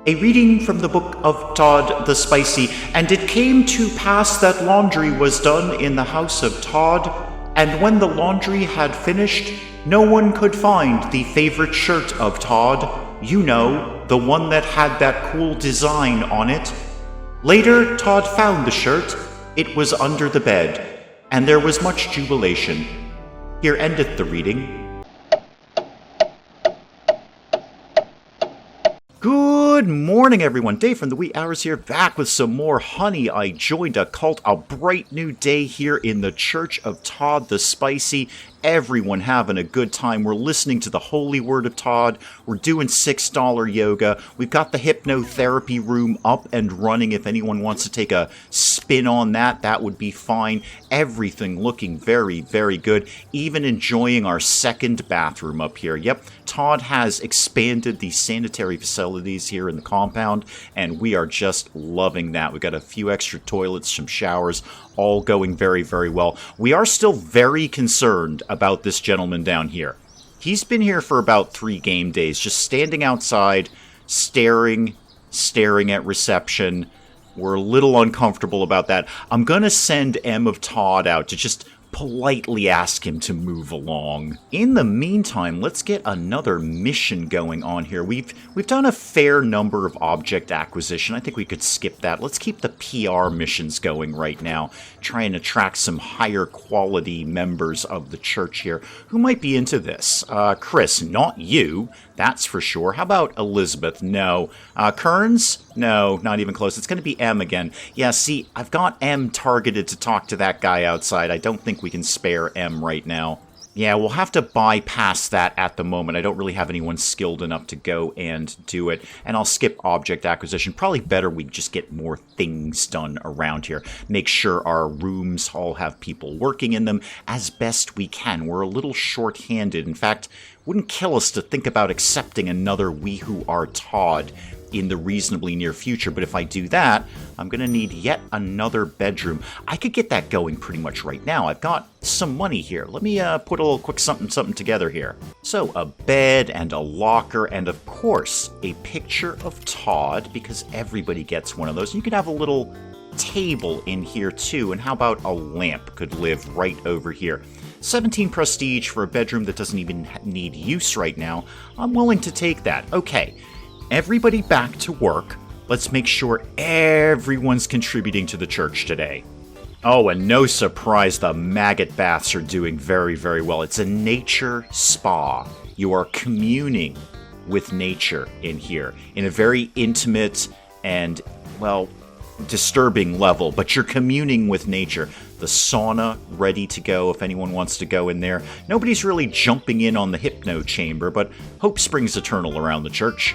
A reading from the book of Todd the Spicy. And it came to pass that laundry was done in the house of Todd, and when the laundry had finished, no one could find the favorite shirt of Todd, you know, the one that had that cool design on it. Later, Todd found the shirt. It was under the bed, and there was much jubilation. Here endeth the reading. Good morning, everyone. Dave from the wee hours here, back with some more Honey, I Joined a Cult. A bright new day here in the Church of Todd the Spicy. Everyone having a good time. We're listening to the holy word of Todd. We're doing $6 yoga. We've got the hypnotherapy room up and running. If anyone wants to take a spin on that, that would be fine. Everything looking very, very good. Even enjoying our second bathroom up here. Yep, Todd has expanded the sanitary facilities here in the compound, and we are just loving that. We've got a few extra toilets, some showers, all going very, very well. We are still very concerned about this gentleman down here. He's been here for about 3 game days, just standing outside, staring at reception. We're a little uncomfortable about that. I'm going to send M of Todd out to just politely ask him to move along. In the meantime, let's get another mission going on here. We've done a fair number of object acquisition. I think we could skip that. Let's keep the PR missions going right now. Try and attract some higher quality members of the church here who might be into this. Chris, not you. That's for sure. How about Elizabeth? No. Kearns? No, not even close. It's going to be M again. Yeah, see, I've got M targeted to talk to that guy outside. I don't think we can spare M right now. Yeah, we'll have to bypass that at the moment. I don't really have anyone skilled enough to go and do it. And I'll skip object acquisition. Probably better we just get more things done around here. Make sure our rooms all have people working in them as best we can. We're a little short-handed. In fact, wouldn't kill us to think about accepting another We Who Are Todd in the reasonably near future, but if I do that, I'm going to need yet another bedroom. I could get that going pretty much right now. I've got some money here. Let me put a little quick something together here. So, a bed and a locker and, of course, a picture of Todd, because everybody gets one of those. You could have a little table in here, too, and how about a lamp could live right over here. 17 prestige for a bedroom that doesn't even need use right now. I'm willing to take that. Okay. Everybody back to work. Let's make sure everyone's contributing to the church today. Oh, and no surprise, the maggot baths are doing very, very well. It's a nature spa. You are communing with nature in here in a very intimate and, well, disturbing level, but you're communing with nature. The sauna ready to go if anyone wants to go in there. Nobody's really jumping in on the hypno chamber, but hope springs eternal around the church.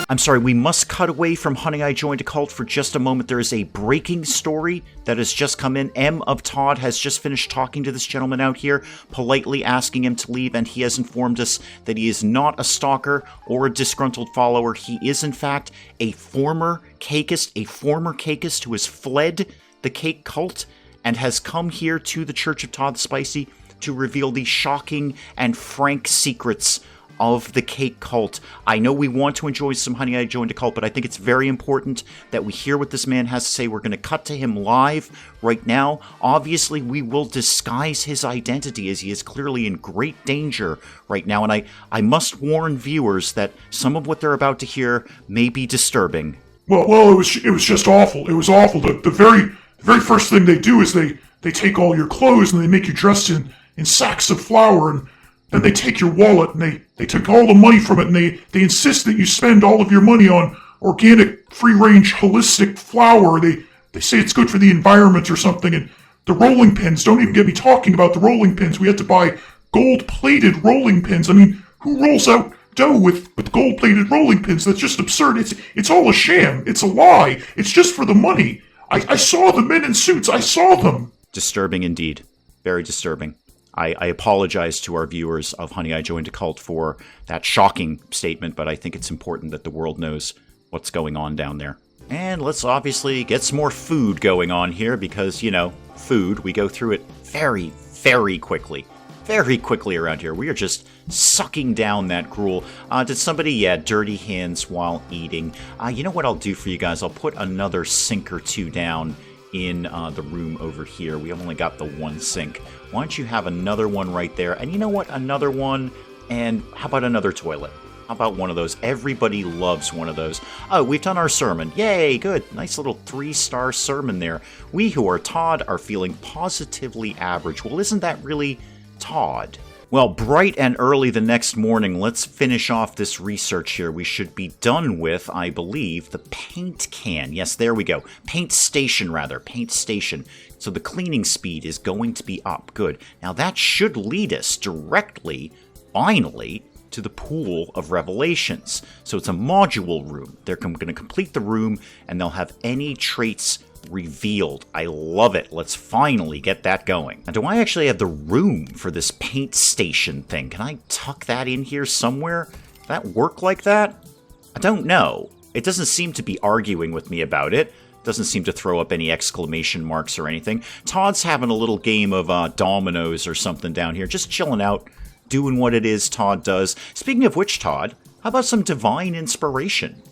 I'm sorry, we must cut away from Honey, I Joined a Cult for just a moment. There is a breaking story that has just come in. M of Todd has just finished talking to this gentleman out here, politely asking him to leave, and he has informed us that he is not a stalker or a disgruntled follower. He is, in fact, a former cakeist who has fled the cake cult and has come here to the Church of Todd the Spicy to reveal the shocking and frank secrets of the cake cult. I know we want to enjoy some Honey, I Joined a Cult, but I think it's very important that we hear what this man has to say. We're going to cut to him live right now. Obviously, we will disguise his identity as he is clearly in great danger right now, and I must warn viewers that some of what they're about to hear may be disturbing. Well, it was just awful. It was awful. The very first thing they do is they take all your clothes and they make you dressed in sacks of flour, and then they take your wallet and they took all the money from it, and they insist that you spend all of your money on organic, free-range, holistic flour. They say it's good for the environment or something, and the rolling pins, don't even get me talking about the rolling pins. We had to buy gold-plated rolling pins. I mean, who rolls out dough with gold-plated rolling pins? That's just absurd. It's all a sham. It's a lie. It's just for the money. I saw the men in suits. I saw them. Disturbing indeed. Very disturbing. I apologize to our viewers of Honey, I Joined a Cult for that shocking statement, but I think it's important that the world knows what's going on down there. And let's obviously get some more food going on here because, you know, food, we go through it very, very quickly. Very quickly around here. We are just sucking down that gruel. Did somebody, dirty hands while eating. You know what I'll do for you guys? I'll put another sink or two down in the room over here. We only got the one sink. Why don't you have another one right there? And you know what? Another one. And how about another toilet? How about one of those? Everybody loves one of those. Oh, we've done our sermon. Yay, good. Nice little 3-star sermon there. We who are Todd are feeling positively average. Well, isn't that really Todd? Well, bright and early the next morning, let's finish off this research here. We should be done with, I believe, the paint can. Yes, there we go. Paint station, rather. Paint station. So the cleaning speed is going to be up. Good. Now that should lead us directly, finally, to the Pool of Revelations. So it's a module room. They're going to complete the room, and they'll have any traits revealed. I love it. Let's finally get that going. Now, do I actually have the room for this paint station thing? Can I tuck that in here somewhere? Does that work like that? I don't know. It doesn't seem to be arguing with me about it. Doesn't seem to throw up any exclamation marks or anything. Todd's having a little game of dominoes or something down here, just chilling out, doing what it is Todd does. Speaking of which, Todd, how about some divine inspiration?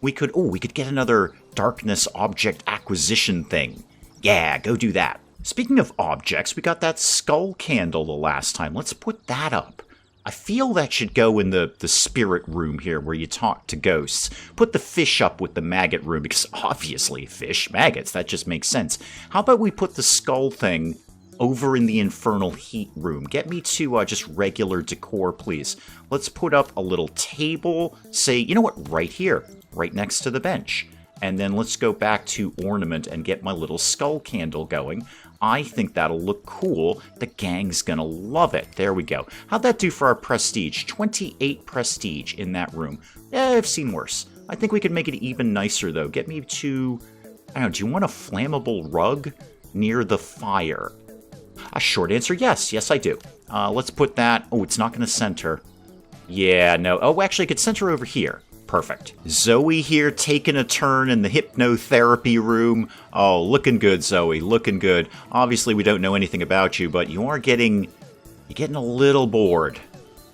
We could get another darkness object acquisition thing. Yeah, go do that. Speaking of objects, we got that skull candle the last time. Let's put that up. I feel that should go in the spirit room here where you talk to ghosts. Put the fish up with the maggot room because obviously fish, maggots, that just makes sense. How about we put the skull thing over in the infernal heat room? Get me to just regular decor, please. Let's put up a little table, say, you know what, right here, right next to the bench. And then let's go back to ornament and get my little skull candle going. I think that'll look cool. The gang's gonna love it. There we go. How'd that do for our prestige? 28 prestige in that room. I've seen worse. I think we could make it even nicer, though. Get me to, I don't know, do you want a flammable rug near the fire? A short answer, yes. Yes, I do. Let's put that. Oh, it's not going to center. Yeah, no. Oh, actually, it could center over here. Perfect. Zoe here taking a turn in the hypnotherapy room. Oh, looking good, Zoe. Looking good. Obviously, we don't know anything about you, but you're getting a little bored.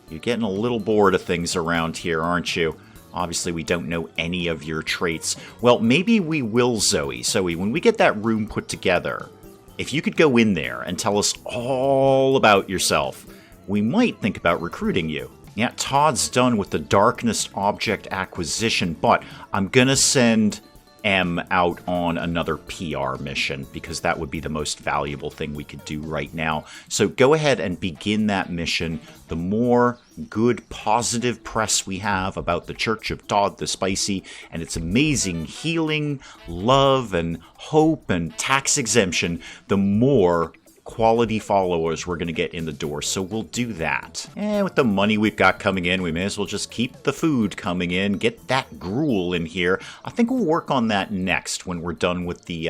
You're getting a little bored of things around here, aren't you? Obviously, we don't know any of your traits. Well, maybe we will, Zoe. Zoe, when we get that room put together, if you could go in there and tell us all about yourself, we might think about recruiting you. Yeah, Todd's done with the darkness object acquisition, but I'm going to send M out on another PR mission because that would be the most valuable thing we could do right now. So go ahead and begin that mission. The more good, positive press we have about the Church of Todd the Spicy and its amazing healing, love, and hope and tax exemption, the more quality followers we're going to get in the door, so we'll do that. And with the money we've got coming in, we may as well just keep the food coming in, get that gruel in here. I think we'll work on that next when we're done with the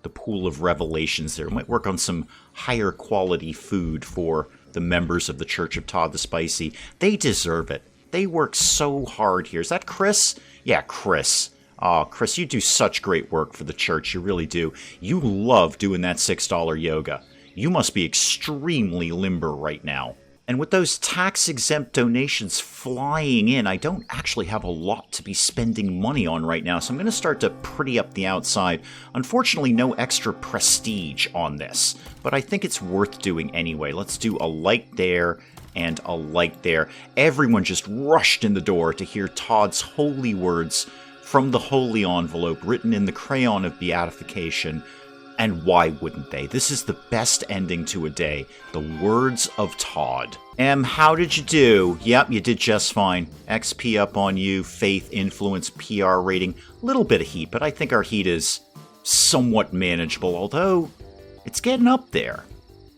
Pool of Revelations there. We might work on some higher quality food for the members of the Church of Todd the Spicy. They deserve it. They work so hard here. Is that Chris? Yeah, Chris. Oh, Chris, you do such great work for the church. You really do. You love doing that $6 yoga. You must be extremely limber right now. And with those tax-exempt donations flying in, I don't actually have a lot to be spending money on right now, so I'm going to start to pretty up the outside. Unfortunately, no extra prestige on this, but I think it's worth doing anyway. Let's do a light there and a light there. Everyone just rushed in the door to hear Todd's holy words from the holy envelope written in the crayon of beatification. And why wouldn't they? This is the best ending to a day. The words of Todd. M, how did you do? Yep, you did just fine. XP up on you, faith, influence, PR rating. Little bit of heat, but I think our heat is somewhat manageable, although it's getting up there.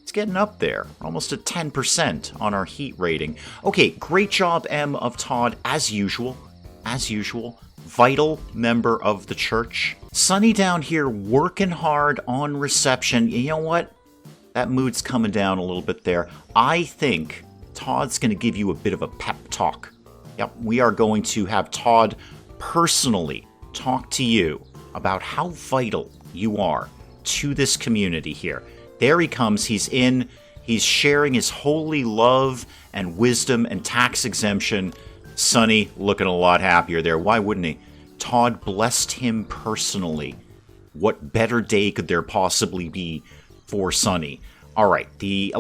It's getting up there. We're almost at 10% on our heat rating. Okay, great job, M, of Todd, as usual. As usual. Vital member of the church. Sunny down here working hard on reception. You know what? That mood's coming down a little bit there. I think Todd's going to give you a bit of a pep talk. Yep, we are going to have Todd personally talk to you about how vital you are to this community here. There he comes. He's in He's sharing his holy love and wisdom and tax exemption. Sonny looking a lot happier there. Why wouldn't he? Todd blessed him personally. What better day could there possibly be for Sonny? All right, the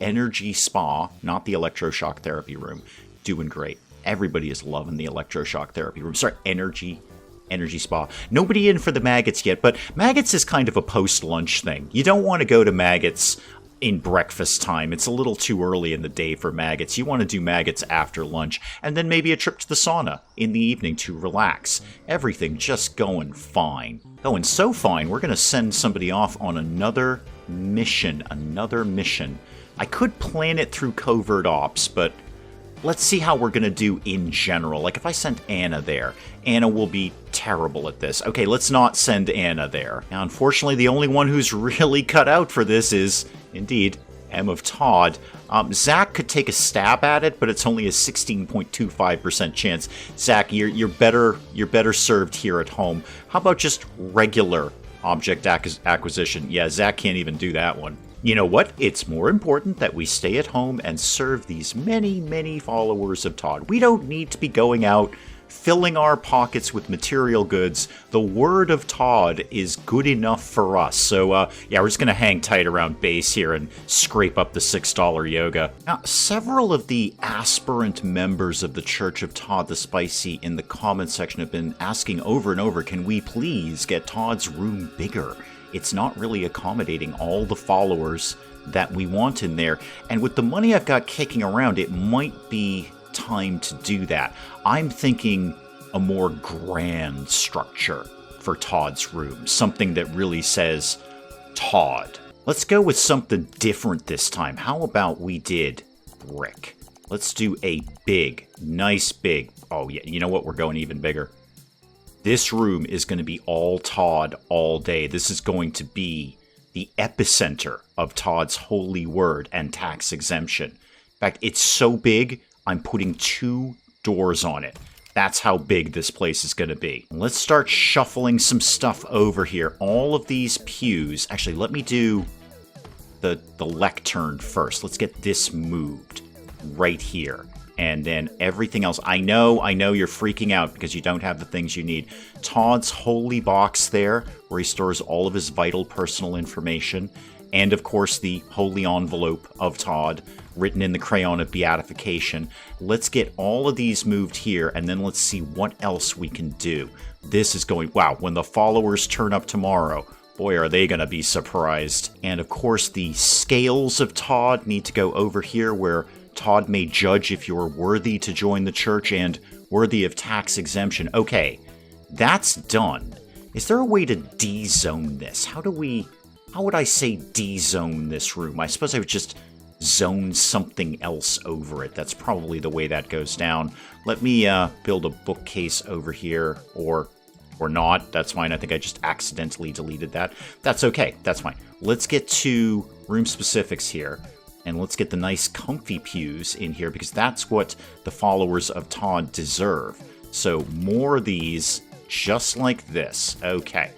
energy spa, not the electroshock therapy room. Doing great. Everybody is loving the electroshock therapy room. Sorry, energy spa. Nobody in for the maggots yet, but maggots is kind of a post-lunch thing. You don't want to go to maggots in breakfast time. It's a little too early in the day for maggots. You want to do maggots after lunch, and then maybe a trip to the sauna in the evening to relax. Everything just going fine. Going so fine, we're going to send somebody off on another mission. I could plan it through covert ops, but let's see how we're going to do in general. Like if I sent Anna there, Anna will be terrible at this. Okay, let's not send Anna there. Now, unfortunately, the only one who's really cut out for this is, indeed, M of Todd. Zach could take a stab at it, but it's only a 16.25% chance. Zach, you're better served here at home. How about just regular object acquisition? Yeah, Zach can't even do that one. You know what? It's more important that we stay at home and serve these many, many followers of Todd. We don't need to be going out, filling our pockets with material goods. The word of Todd is good enough for us. So, yeah, we're just going to hang tight around base here and scrape up the $6 yoga. Now, several of the aspirant members of the Church of Todd the Spicy in the comments section have been asking over and over, can we please get Todd's room bigger? It's not really accommodating all the followers that we want in there. And with the money I've got kicking around, it might be time to do that. I'm thinking a more grand structure for Todd's room. Something that really says Todd. Let's go with something different this time. How about we did brick? Let's do a big, nice big. Oh yeah, you know what? We're going even bigger. This room is going to be all Todd all day. This is going to be the epicenter of Todd's holy word and tax exemption. In fact, it's so big, I'm putting 2 doors on it. That's how big this place is going to be. Let's start shuffling some stuff over here. All of these pews. Actually, let me do the lectern first. Let's get this moved right here. And then everything else. I know you're freaking out because you don't have the things you need. Todd's holy box there, where he stores all of his vital personal information. And, of course, the holy envelope of Todd, written in the crayon of beatification. Let's get all of these moved here, and then let's see what else we can do. This is going... Wow, when the followers turn up tomorrow, boy, are they going to be surprised. And, of course, the scales of Todd need to go over here, where Todd may judge if you're worthy to join the church and worthy of tax exemption. Okay, that's done. Is there a way to de-zone this? How would I say de-zone this room? I suppose I would just zone something else over it. That's probably the way that goes down. Let me build a bookcase over here, or not. That's fine. I think I just accidentally deleted that. That's okay. That's fine. Let's get to room specifics here. And let's get the nice comfy pews in here, because that's what the followers of Todd deserve. So more of these, just like this. Okay.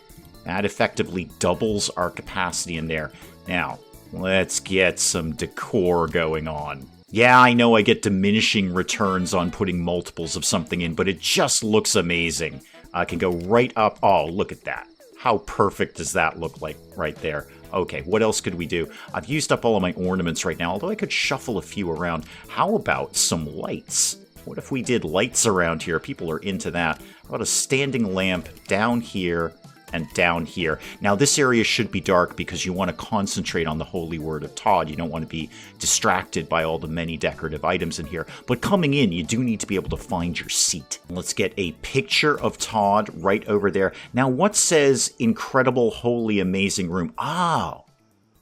That effectively doubles our capacity in there. Now, let's get some decor going on. Yeah, I know I get diminishing returns on putting multiples of something in, but it just looks amazing. I can go right up. Oh, look at that. How perfect does that look like right there? Okay, what else could we do? I've used up all of my ornaments right now, although I could shuffle a few around. How about some lights? What if we did lights around here? People are into that. How about a standing lamp down here and down here? Now, this area should be dark because you want to concentrate on the holy word of Todd. You don't want to be distracted by all the many decorative items in here. But coming in, you do need to be able to find your seat. Let's get a picture of Todd right over there. Now, what says incredible, holy, amazing room? Oh,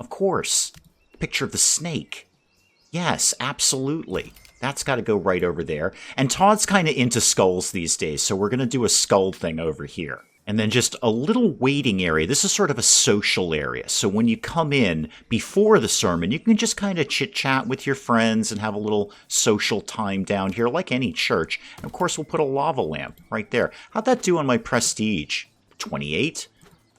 of course. Picture of the snake. Yes, absolutely. That's got to go right over there. And Todd's kind of into skulls these days, so we're going to do a skull thing over here. And then just a little waiting area. This is sort of a social area. So when you come in before the sermon, you can just kind of chit-chat with your friends and have a little social time down here, like any church. And of course, we'll put a lava lamp right there. How'd that do on my prestige? 28?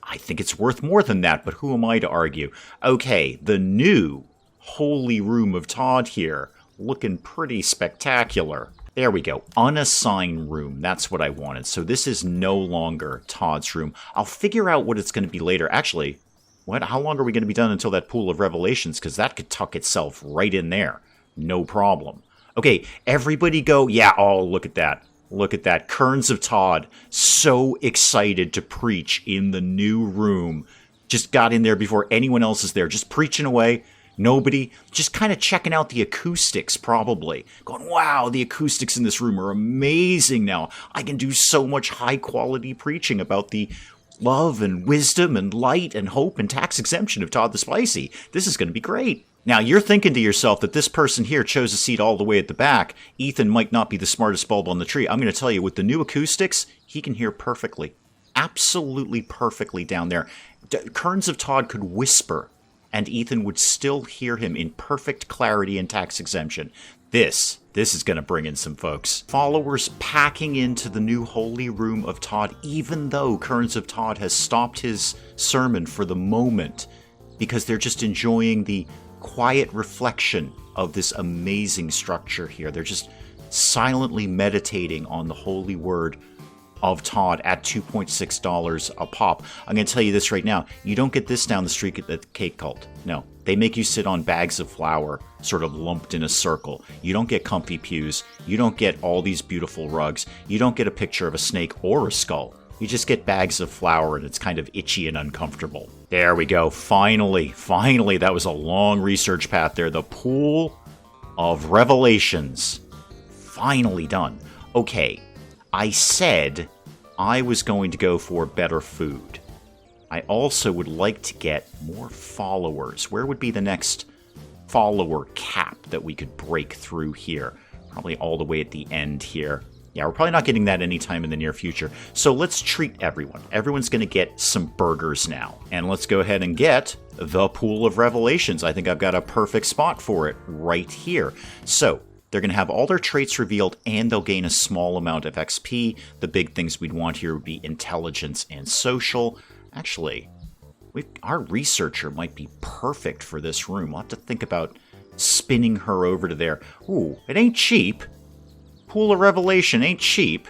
I think it's worth more than that, but who am I to argue? Okay, the new holy room of Todd here. Looking pretty spectacular. There we go. Unassigned room. That's what I wanted. So this is no longer Todd's room. I'll figure out what it's going to be later. Actually, how long are we going to be done until that pool of revelations? Because that could tuck itself right in there. No problem. Okay, everybody go. Yeah, oh, look at that. Look at that. Kerns of Todd. So excited to preach in the new room. Just got in there before anyone else is there. Just preaching away. Nobody, just kind of checking out the acoustics, probably. Going, wow, the acoustics in this room are amazing now. I can do so much high-quality preaching about the love and wisdom and light and hope and tax exemption of Todd the Spicy. This is going to be great. Now, you're thinking to yourself that this person here chose a seat all the way at the back. Ethan might not be the smartest bulb on the tree. I'm going to tell you, with the new acoustics, he can hear perfectly. Absolutely perfectly down there. Kerns of Todd could whisper, and Ethan would still hear him in perfect clarity and tax exemption. This is going to bring in some folks. Followers packing into the new holy room of Todd, even though Kerns of Todd has stopped his sermon for the moment, because they're just enjoying the quiet reflection of this amazing structure here. They're just silently meditating on the holy word of Todd at $2.6 a pop. I'm going to tell you this right now. You don't get this down the street at the Cake Cult. No. They make you sit on bags of flour, sort of lumped in a circle. You don't get comfy pews. You don't get all these beautiful rugs. You don't get a picture of a snake or a skull. You just get bags of flour, and it's kind of itchy and uncomfortable. There we go. Finally, that was a long research path there. The Pool of Revelations. Finally done. Okay. I said I was going to go for better food. I also would like to get more followers. Where would be the next follower cap that we could break through here? Probably all the way at the end here. Yeah, we're probably not getting that anytime in the near future. So let's treat everyone. Everyone's going to get some burgers now. And let's go ahead and get the Pool of Revelations. I think I've got a perfect spot for it right here. So they're going to have all their traits revealed, and they'll gain a small amount of XP. The big things we'd want here would be intelligence and social. Actually, our researcher might be perfect for this room. We'll have to think about spinning her over to there. Ooh, it ain't cheap. Pool of Revelation ain't cheap.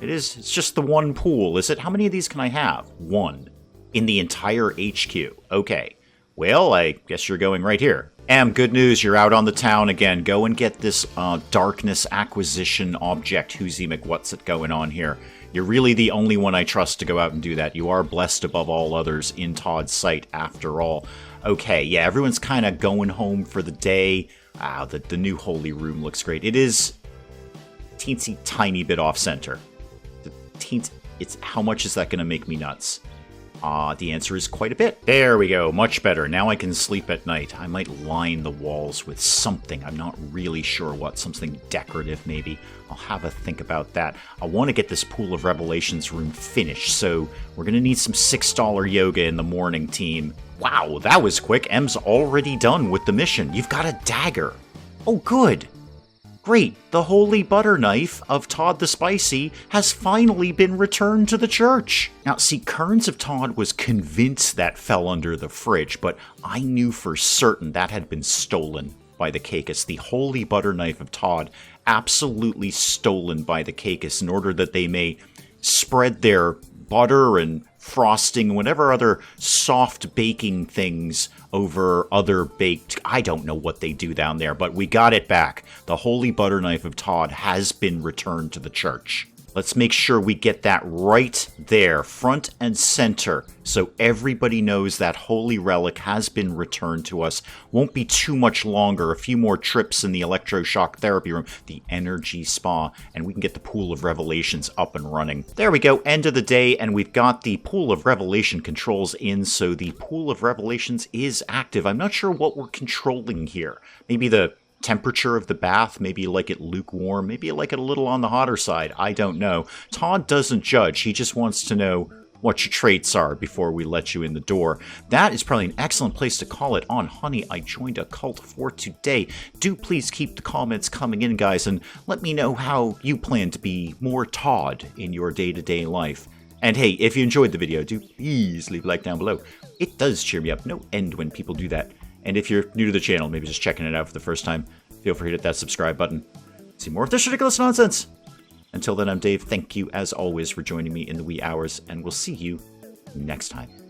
It's just the one pool, is it? How many of these can I have? One. In the entire HQ. Okay. Well, I guess you're going right here. Good news, you're out on the town again. Go and get this darkness acquisition object, Whoosie McWhat's-it going on here. You're really the only one I trust to go out and do that. You are blessed above all others in Todd's sight, after all. Okay, yeah, everyone's kind of going home for the day. Wow, the new holy room looks great. It is teensy tiny bit off center. It's how much is that going to make me nuts? The answer is quite a bit. There we go, much better. Now I can sleep at night. I might line the walls with something. I'm not really sure what. Something decorative, maybe. I'll have a think about that. I want to get this Pool of Revelations room finished, so we're going to need some $6 yoga in the morning, team. Wow, that was quick. M's already done with the mission. You've got a dagger. Oh, good. Great, the holy butter knife of Todd the Spicy has finally been returned to the church. Now, see, Kerns of Todd was convinced that fell under the fridge, but I knew for certain that had been stolen by the Cakeists. The holy butter knife of Todd, absolutely stolen by the Cakeists in order that they may spread their butter and frosting, whatever other soft baking things over other baked, I don't know what they do down there, but we got it back. The holy butter knife of Todd has been returned to the church. Let's make sure we get that right there, front and center, so everybody knows that holy relic has been returned to us. Won't be too much longer, a few more trips in the electroshock therapy room, the energy spa, and we can get the Pool of Revelations up and running. There we go, end of the day, and we've got the Pool of Revelation controls in, so the Pool of Revelations is active. I'm not sure what we're controlling here. Maybe the temperature of the bath, maybe you like it lukewarm, maybe you like it a little on the hotter side, I don't know. Todd doesn't judge, he just wants to know what your traits are before we let you in the door. That is probably an excellent place to call it on Honey, I Joined a Cult for today. Do please keep the comments coming in, guys, and let me know how you plan to be more Todd in your day-to-day life. And hey, if you enjoyed the video, do please leave a like down below. It does cheer me up no end when people do that. And if you're new to the channel, maybe just checking it out for the first time, feel free to hit that subscribe button. See more of this ridiculous nonsense. Until then, I'm Dave. Thank you, as always, for joining me in the wee hours, and we'll see you next time.